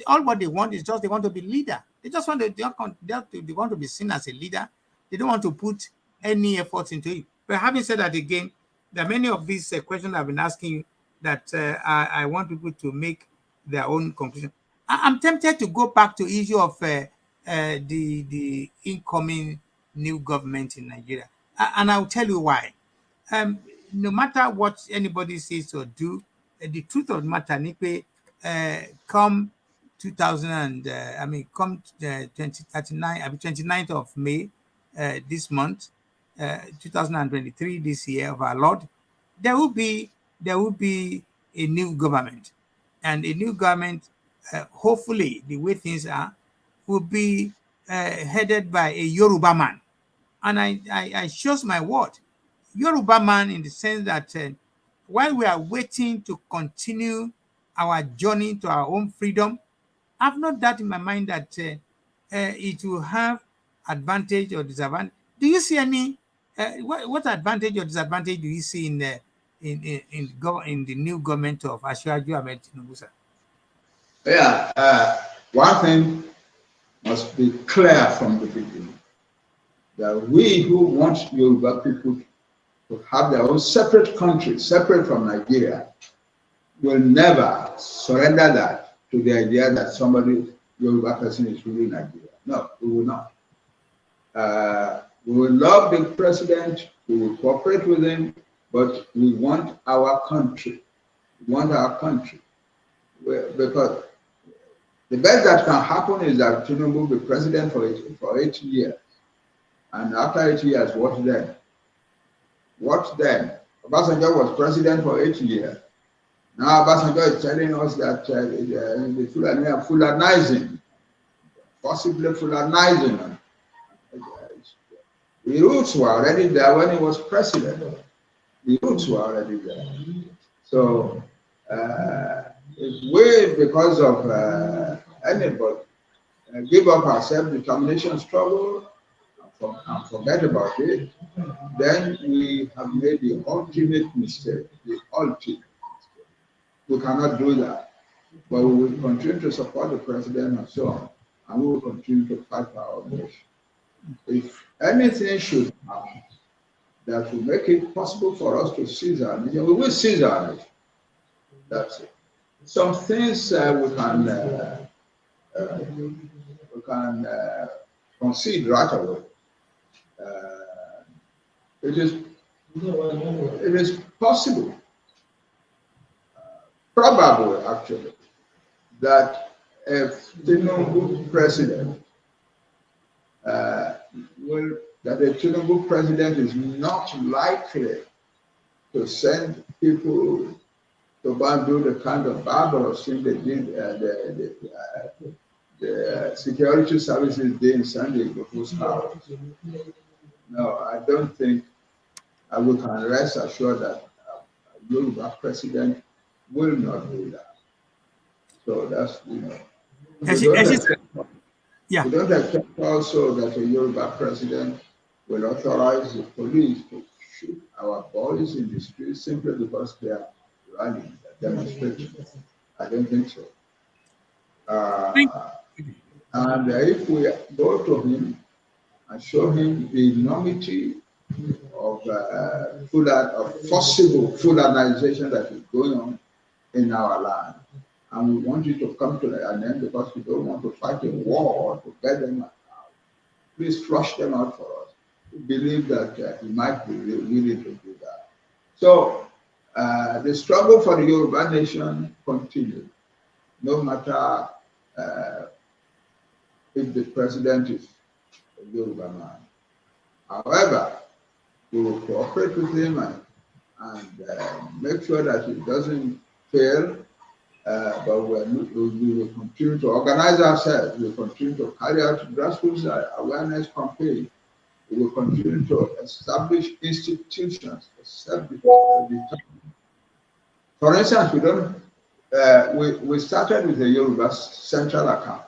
Speaker 1: all what they want is just they want to be leader. They just want they want to be seen as a leader. They don't want to put any effort into it. But having said that again, there are many of these questions I've been asking you that I want people to make their own conclusion. I'm tempted to go back to issue of the incoming new government in Nigeria. And I'll tell you why. No matter what anybody says or do, the truth of the matter, Nipe, come 2000 and come 2039, 29th of May this month, 2023, this year of our Lord, there will be a new government, and a new government, hopefully, the way things are, will be headed by a Yoruba man. And I chose my word, Yoruba man, in the sense that while we are waiting to continue our journey to our own freedom, I've not that in my mind that it will have advantage or disadvantage. Do you see any? What advantage or disadvantage do you see in the in the new government of Asiwaju Ahmed Tinubu, sir?
Speaker 2: Yeah, one thing must be clear from the beginning, that we who want Yoruba people to have their own separate country, separate from Nigeria, will never surrender that to the idea that somebody, Yoruba person, is ruling Nigeria. No, we will not. We will love the president, we will cooperate with him, but we want our country. We want our country. Because the best that can happen is that Tinubu will be president for 8 years. And after 8 years, what then? What then? Obasanjo was president for 8 years. Now Obasanjo is telling us that the Fulani are Fulanizing, possibly Fulanizing. The roots were already there when he was president. The roots were already there. So if we, because of anybody, give up our self-determination struggle and forget about it, then we have made the ultimate mistake, the ultimate mistake. We cannot do that. But we will continue to support the president and so on, and we will continue to fight for our nation. If anything should happen that will make it possible for us to seize our nation, we will seize our nation. That's it. Some things we can concede right away. it is possible, probable actually, that if Tinubu president that a Tinubu president is not likely to send people to go and do the kind of barbarous thing they did, the security services did in Sunday before house. No, I don't think we can rest assured that Yoruba president will not do that. So that's,
Speaker 1: Yeah.
Speaker 2: We don't expect also that a Yoruba president will authorize the police to shoot our boys in the streets simply because they are rallying, demonstrating. I don't think so. And if we go to him and show him the enormity of forcible Fulanization that is going on in our land, and we want you to come to an end because we don't want to fight a war to get them out. Please flush them out for us. We believe that he might be willing to do that. So the struggle for the Yoruba nation continues, no matter if the president is a Yoruba man. However, we will cooperate with him and make sure that it doesn't fail. But we will continue to organize ourselves. We will continue to carry out grassroots awareness campaign. We will continue to establish institutions. For instance, we started with the Yoruba central account,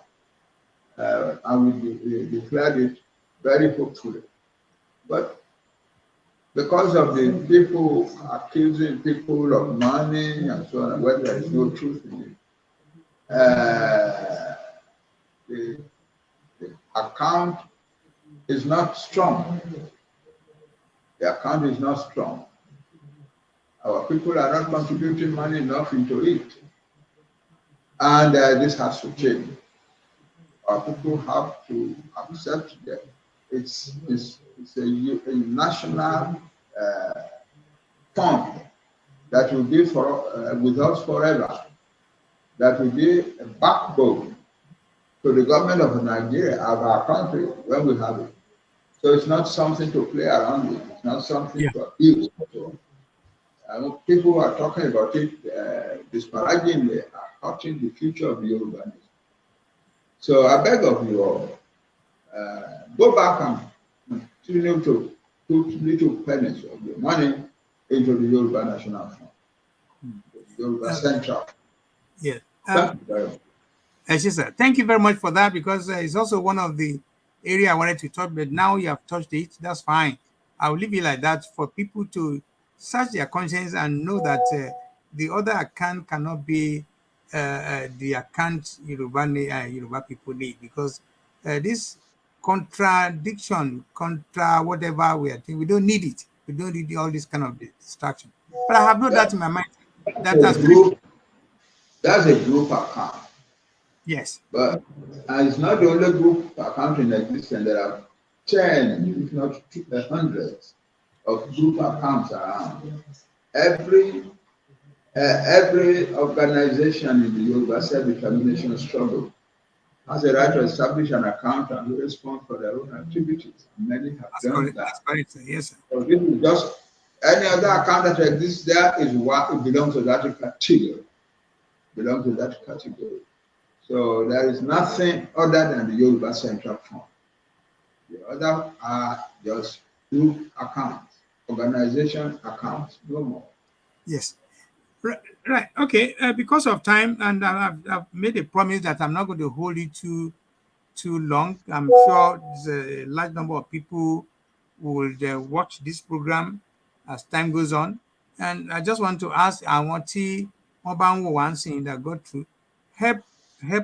Speaker 2: and we declared it very hopefully. But because of the people accusing people of money and so on, where there is no truth in it, the account is not strong. The account is not strong. Our people are not contributing money enough into it. And this has to change. Our people have to accept that it's a national fund that will be with us forever, that will be a backbone to the government of Nigeria, of our country, when we have it. So it's not something to play around with. It's not something to abuse. So, people who are talking about it disparagingly are hurting the future of the Yoruba nation. So I beg of you all, go back and continue to put little pennies of your money into the Yoruba National Fund, the Yoruba Central.
Speaker 1: Yeah.
Speaker 2: Thank you very much.
Speaker 1: Sir, thank you very much for that, because it's also one of the area I wanted to talk, but now you have touched it. That's fine. I'll leave it like that for people to search their conscience and know that the other account cannot be the account Yoruba people need, because this contradiction, contra whatever we are doing, we don't need it. We don't need all this kind of distraction. But I have no doubt in my mind that
Speaker 2: that's a group account.
Speaker 1: Yes.
Speaker 2: But it's not the only group account in existence. There are 10, if not hundreds, of group accounts around. Every organization in the Yoruba self-determination struggle has a right to establish an account and respond for their own activities. Many have done that.
Speaker 1: That's correct, sir. Yes, sir.
Speaker 2: So this is just any other account that exists there is what it belongs to that category. Belongs to that category. So there is nothing other than the Yoruba Central Fund. The other are just group accounts, organization accounts, no more.
Speaker 1: Yes. Right. Okay. Because of time, and I've made a promise that I'm not going to hold it too long. I'm sure there's a large number of people who will watch this program as time goes on. And I just want to ask, I want to one thing that go through, help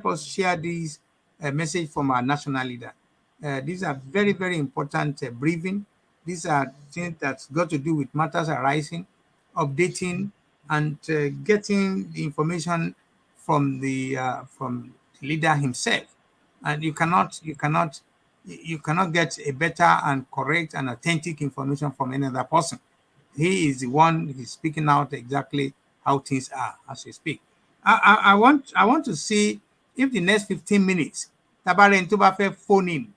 Speaker 1: us share this message from our national leader. These are very, very important briefing. These are things that's got to do with matters arising, updating, and getting the information from the leader himself. And you cannot You cannot get a better and correct and authentic information from any other person. He is the one who's speaking out exactly how things are as we speak. I want to see if the next 15 minutes, Tabare and Tubafe phone in,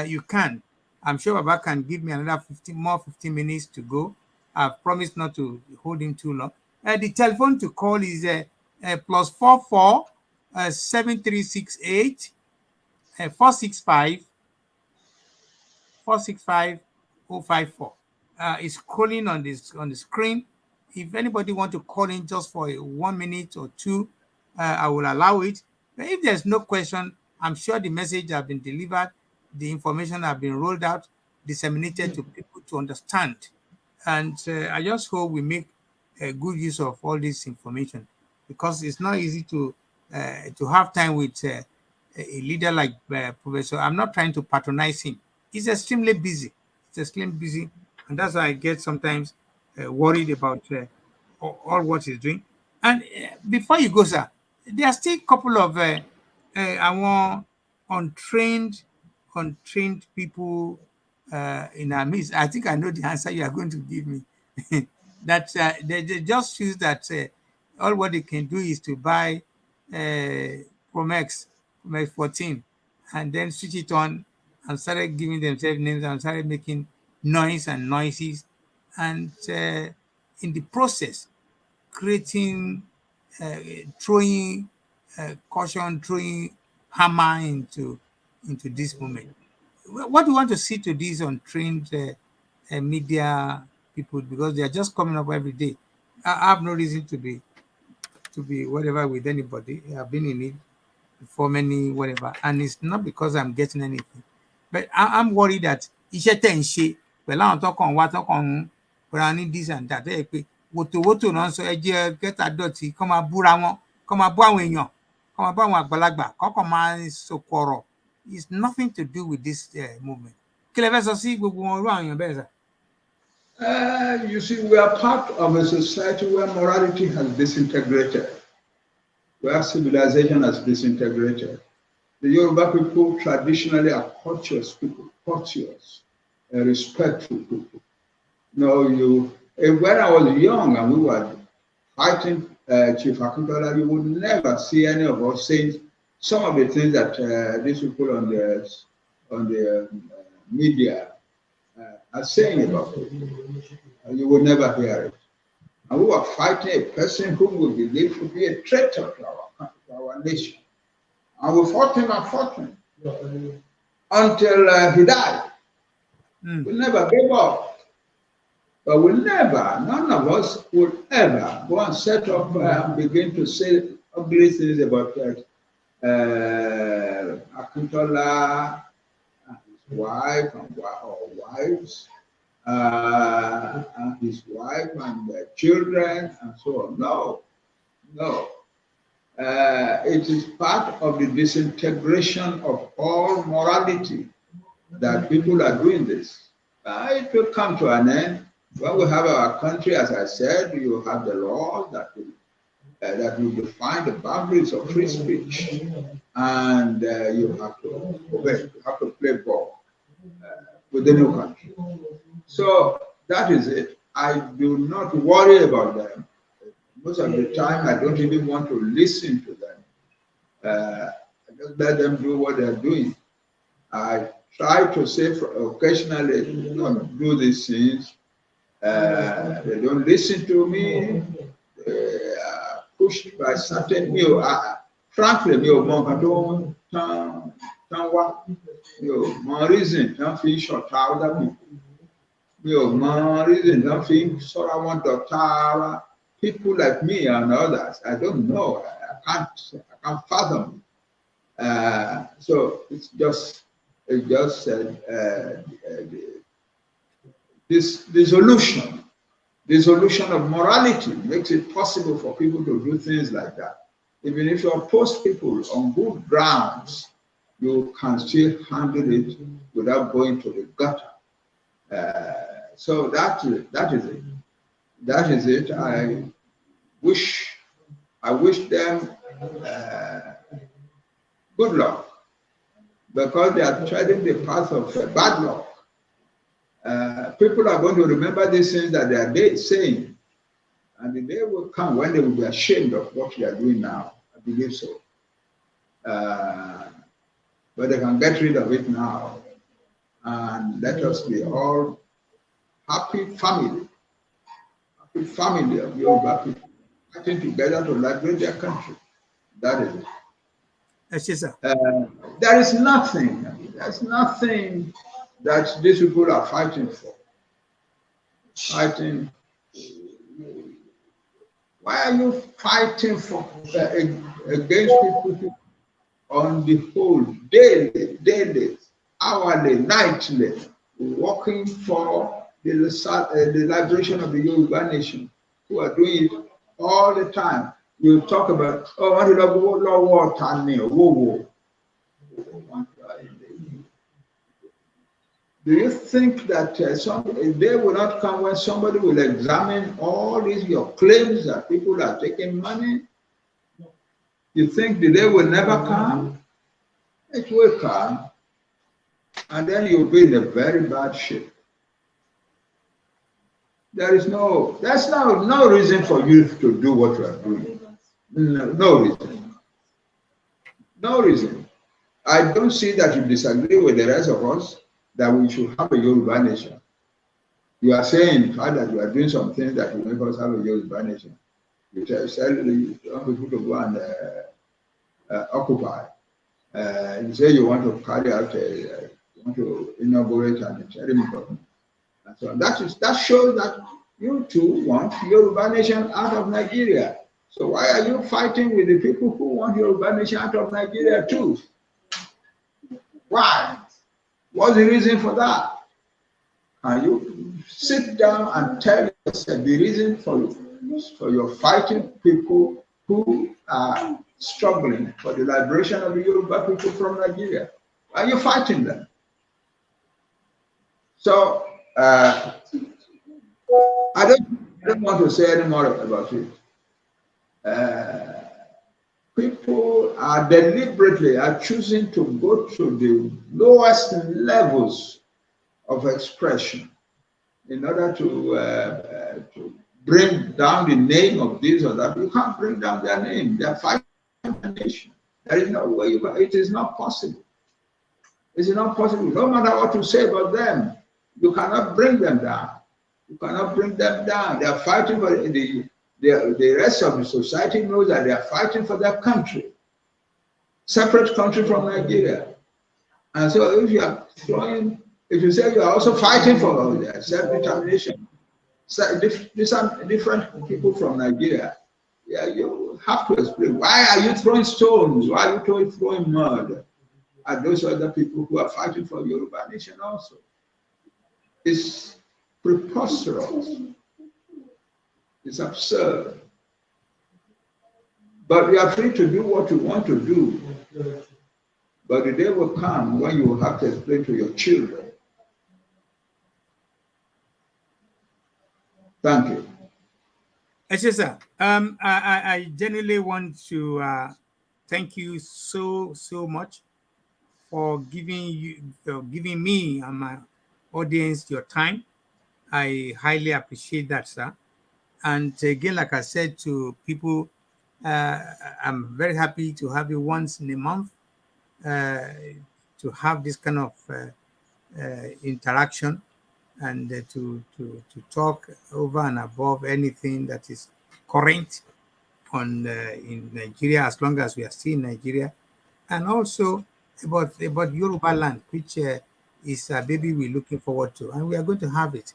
Speaker 1: you can. I'm sure Baba can give me another 15 minutes to go. I've promised not to hold him too long. The telephone to call is plus 44 7368 465 465054. It's calling on the screen. If anybody want to call in just for 1 minute or two, I will allow it. But if there's no question, I'm sure the message has been delivered, the information have been rolled out, disseminated to people to understand. And I just hope we make a good use of all this information, because it's not easy to have time with a leader like Professor. I'm not trying to patronize him. He's extremely busy. He's extremely busy, and that's why I get sometimes worried about all what he's doing. And before you go, sir, there are still a couple of our untrained, untrained people in our midst. I think I know the answer you are going to give me. That they just choose that all what they can do is to buy Promex, Promex 14, and then switch it on and started giving themselves names and started making noise and noises, and in the process creating throwing caution, throwing hammer into this moment. What do you want to see to these untrained media people, because they are just coming up every day? I have no reason to be whatever with anybody. I've been in it for many whatever, and it's not because I'm getting anything, but I'm worried that iṣẹ́ tẹ̀ ń ṣe pẹ̀lú àwọn tó kàn wá tó kàn ń pera ní this and that, ẹ pé wòtòwòtò náà ń sọ ẹ jẹ́ kẹta dọ̀tí kọ́ máa búra wọn, kọ́ máa bú àwọn èèyàn, kọ́ máa bú àwọn àgbàlagbà, kọ́ kàn máa sòkò ọ̀rọ̀. It's nothing to do with this movement. Kí lẹ fẹ́ sọ sí gbogbo wọn irú àwọn èèyàn bẹ́ẹ̀ sà?
Speaker 2: You see, we are part of a society where morality has disintegrated, where civilization has disintegrated. The Yoruba people traditionally are courteous people, courteous, respectful people. When I was young and we were fighting Chief Akintoye, you would never see any of us saying some of the things that these people on the media are saying about it. You will never hear it. And we were fighting a person whom we believe to be a traitor to our nation. And we fought him until he died. We never gave up. But we never, none of us would ever go and set up and begin to say ugly things about Akintoye and his wife or wives, and his wife and their children and so on. No. It is part of the disintegration of all morality that people are doing this. It will come to an end. When we have our country, as I said, you have the laws that will define the boundaries of free speech, and you have to obey. You have to play ball with the new country. So that is it. I do not worry about them. Most of the time, I don't even want to listen to them. I just let them do what they're doing. I try to say occasionally, don't do these things. They don't listen to me. They are pushed by certain frankly, more reason, don't feel short out of people. More reason, don't feel sorry. I want to people like me and others. I don't know. I can't fathom. So it's just this dissolution of morality makes it possible for people to do things like that. Even if you oppose people on good grounds, you can still handle it without going to the gutter. So that is it. That is it. I wish them good luck. because they are treading the path of bad luck. People are going to remember these things that they are saying, and the day will come when they will be ashamed of what they are doing now. I believe so. But they can get rid of it now, and let us be all happy family of Yoruba people fighting together to liberate their country. That is it.
Speaker 1: Yes, sir.
Speaker 2: There's nothing that these people are fighting for. Fighting. Why are you fighting for against people on the whole, daily, hourly, nightly, working for the liberation of the Yoruba nation, who are doing it all the time? You talk about, oh, what do you think that a day will not come when somebody will examine all these your claims that people are taking money? You think the day will never come? It will come, and then you'll be in a very bad shape. There's no reason for you to do what you are doing. No reason. No reason. I don't see that you disagree with the rest of us that we should have a Yoruba nation. You are saying, in fact, that you are doing some things that will make us have a Yoruba nation. You tell people to go and occupy. You say you want to carry out you want to inaugurate an interim government. And so that shows that you too want Yoruba nation out of Nigeria. So why are you fighting with the people who want Yoruba nation out of Nigeria too? Why? What's the reason for that? Can you sit down and tell yourself the reason for your fighting people who are struggling for the liberation of the Yoruba people from Nigeria? Why are you fighting them? So I don't want to say any more about it. People are deliberately choosing to go to the lowest levels of expression in order to bring down the name of this or that. You can't bring down their name. They are fighting the nation. There is no way it is not possible. It is not possible. No matter what you say about them, you cannot bring them down. You cannot bring them down. They are fighting for the rest of the society knows that they are fighting for their country, separate country from Nigeria. And so if you say you are also fighting for self-determination, different people from Nigeria, yeah, you have to explain, why are you throwing stones? Why are you throwing mud at those other people who are fighting for Yoruba nation also? It's preposterous. It's absurd. But you are free to do what you want to do. But the day will come when you will have to explain to your children. Thank you.
Speaker 1: Yes, sir. I genuinely want to thank you so much for giving me and my audience your time. I highly appreciate that, sir. And again, like I said to people, I'm very happy to have you once in a month to have this kind of interaction and to talk over and above anything that is current in Nigeria, as long as we are still in Nigeria, and also about Yoruba land, which is a baby we're looking forward to, and we are going to have it.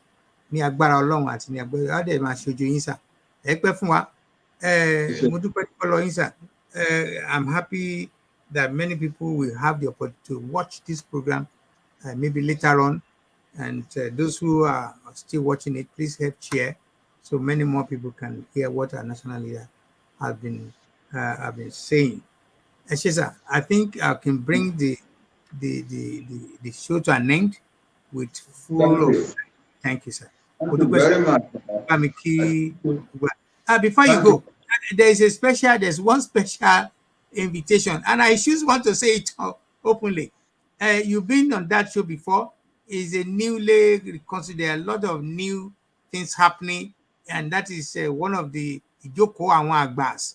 Speaker 1: Ní agbára Ọlọ́run àti ní agbára Adé máa ṣojú yín sà. Ẹ pẹ́ fún wa. Mo dúpẹ́ lọ́wọ́ yín sà. I'm happy that many people will have the opportunity to watch this program maybe later on. And those who are still watching it, please help share so many more people can hear what our national leader have been saying. Sir, I think I can bring the show to an end with full of thank you, sir.
Speaker 2: Thank you very much.
Speaker 1: Before you go, there's one special invitation, and I just want to say it openly. You've been on that show before. Is a newly reconsidered. A lot of new things happening, and that is one of the Ijoko Àwọn Àgbàs.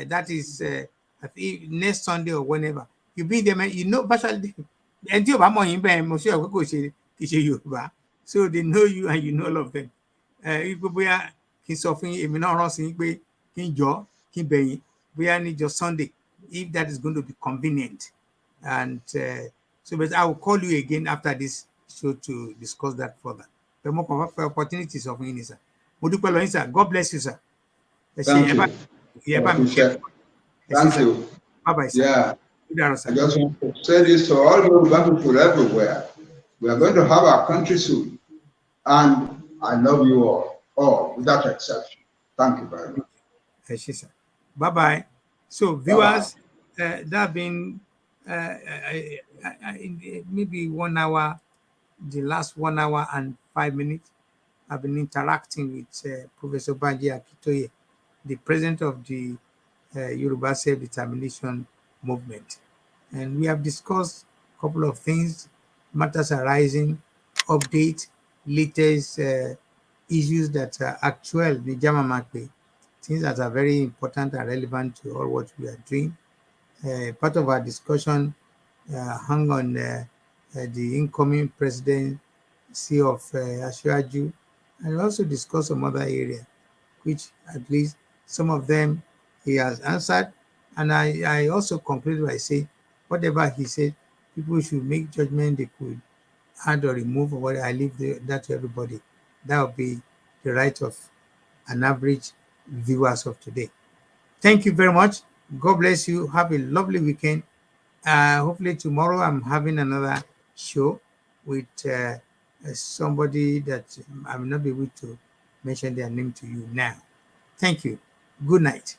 Speaker 1: That is I think next Sunday or whenever. You be there, man. You know, virtually. And you mo yin be mo se ko ṣe kì ṣe Yorùbá. So they know you and you know all of them. Ipe bóyá kí n sọ fún yín, èmi náà rán sí yín pé kí n jọ kí n bẹ̀ yín bóyá ní jọ Sunday if that is going to be convenient. And so, but I will call you again after this show to discuss that further. The more opportunities of you, sir. Mo dúpẹ́ lọ́wọ́ yín, sir. God bless you, sir.
Speaker 2: Thank you. Thank you.
Speaker 1: Bye-bye, sir.
Speaker 2: Yeah.
Speaker 1: Good afternoon, sir.
Speaker 2: I just want to say this to all Yoruba people everywhere. We are going to have our country soon. And I love you all without exception. Thank you very much.
Speaker 1: Yes, sir. Bye-bye. So, viewers, that been maybe 1 hour, the last 1 hour and 5 minutes, I've been interacting with Professor Banji Akintoye, the president of the Yoruba Self-Determination Movement. And we have discussed a couple of things, matters arising, update, latest issues that are actual, the Jamamakbe, things that are very important and relevant to all what we are doing. Part of our discussion hung on the incoming presidency of Asiwaju, and we also discussed some other area, which at least some of them he has answered. And I also concluded by saying, whatever he said, people should make judgment they could add or remove, or what I leave that to everybody. That would be the right of an average viewers of today. Thank you very much. God bless you. Have a lovely weekend. Hopefully tomorrow I'm having another show with somebody that I will not be able to mention their name to you now. Thank you. Good night.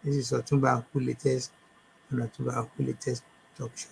Speaker 1: This is Otumba Akuletes on Otumba Akuletes Talk Show.